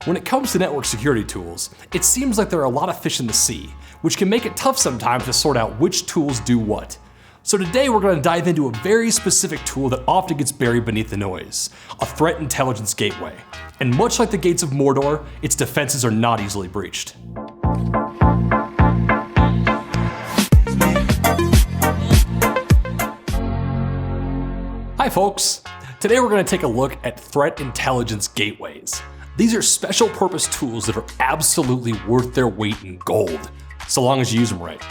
When it comes to network security tools, it seems like there are a lot of fish in the sea, which can make it tough sometimes to sort out which tools do what. So today we're going to dive into a very specific tool that often gets buried beneath the noise, a threat intelligence gateway. And much like the gates of Mordor, its defenses are not easily breached. Hi folks! Today we're going to take a look at threat intelligence gateways. These are special purpose tools that are absolutely worth their weight in gold, so long as you use them right.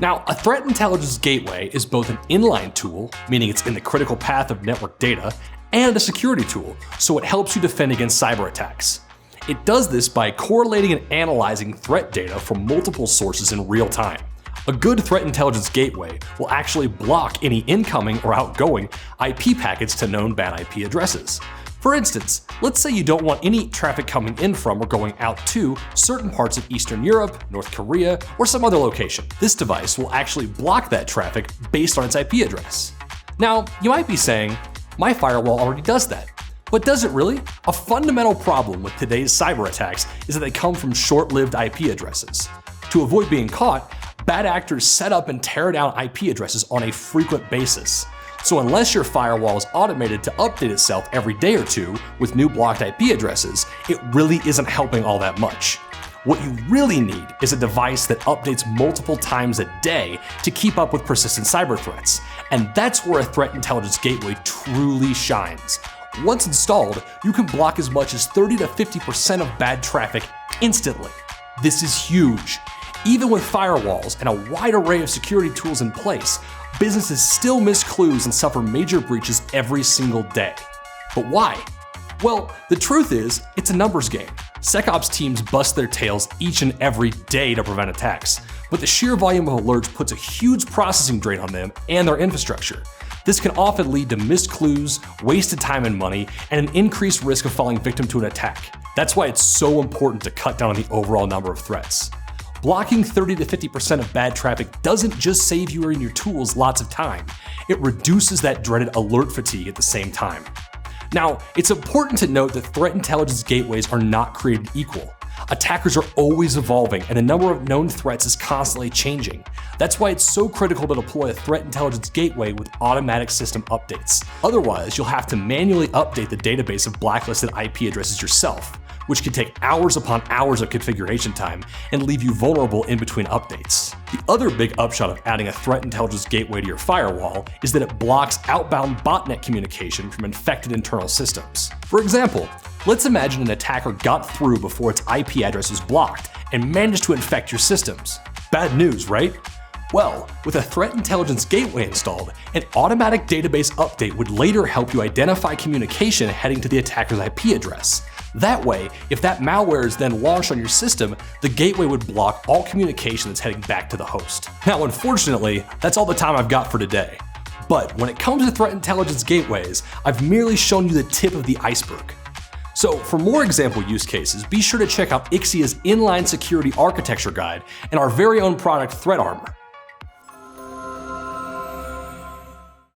Now, a threat intelligence gateway is both an inline tool, meaning it's in the critical path of network data, and a security tool, so it helps you defend against cyber attacks. It does this by correlating and analyzing threat data from multiple sources in real time. A good threat intelligence gateway will actually block any incoming or outgoing IP packets to known bad IP addresses. For instance, let's say you don't want any traffic coming in from or going out to certain parts of Eastern Europe, North Korea, or some other location. This device will actually block that traffic based on its IP address. Now, you might be saying, my firewall already does that. But does it really? A fundamental problem with today's cyber attacks is that they come from short-lived IP addresses. To avoid being caught, bad actors set up and tear down IP addresses on a frequent basis. So unless your firewall is automated to update itself every day or two with new blocked IP addresses, it really isn't helping all that much. What you really need is a device that updates multiple times a day to keep up with persistent cyber threats. And that's where a threat intelligence gateway truly shines. Once installed, you can block as much as 30 to 50% of bad traffic instantly. This is huge. Even with firewalls and a wide array of security tools in place, businesses still miss clues and suffer major breaches every single day. But why? Well, the truth is, it's a numbers game. SecOps teams bust their tails each and every day to prevent attacks, but the sheer volume of alerts puts a huge processing drain on them and their infrastructure. This can often lead to missed clues, wasted time and money, and an increased risk of falling victim to an attack. That's why it's so important to cut down on the overall number of threats. Blocking 30 to 50% of bad traffic doesn't just save you and your tools lots of time, it reduces that dreaded alert fatigue at the same time. Now, it's important to note that threat intelligence gateways are not created equal. Attackers are always evolving and the number of known threats is constantly changing. That's why it's so critical to deploy a threat intelligence gateway with automatic system updates. Otherwise, you'll have to manually update the database of blacklisted IP addresses yourself, which can take hours upon hours of configuration time and leave you vulnerable in between updates. The other big upshot of adding a threat intelligence gateway to your firewall is that it blocks outbound botnet communication from infected internal systems. For example, let's imagine an attacker got through before its IP address was blocked and managed to infect your systems. Bad news, right? Well, with a threat intelligence gateway installed, an automatic database update would later help you identify communication heading to the attacker's IP address. That way, if that malware is then launched on your system, the gateway would block all communication that's heading back to the host. Now, unfortunately, that's all the time I've got for today. But when it comes to threat intelligence gateways, I've merely shown you the tip of the iceberg. So for more example use cases, be sure to check out Ixia's Inline Security Architecture Guide and our very own product, Threat Armor.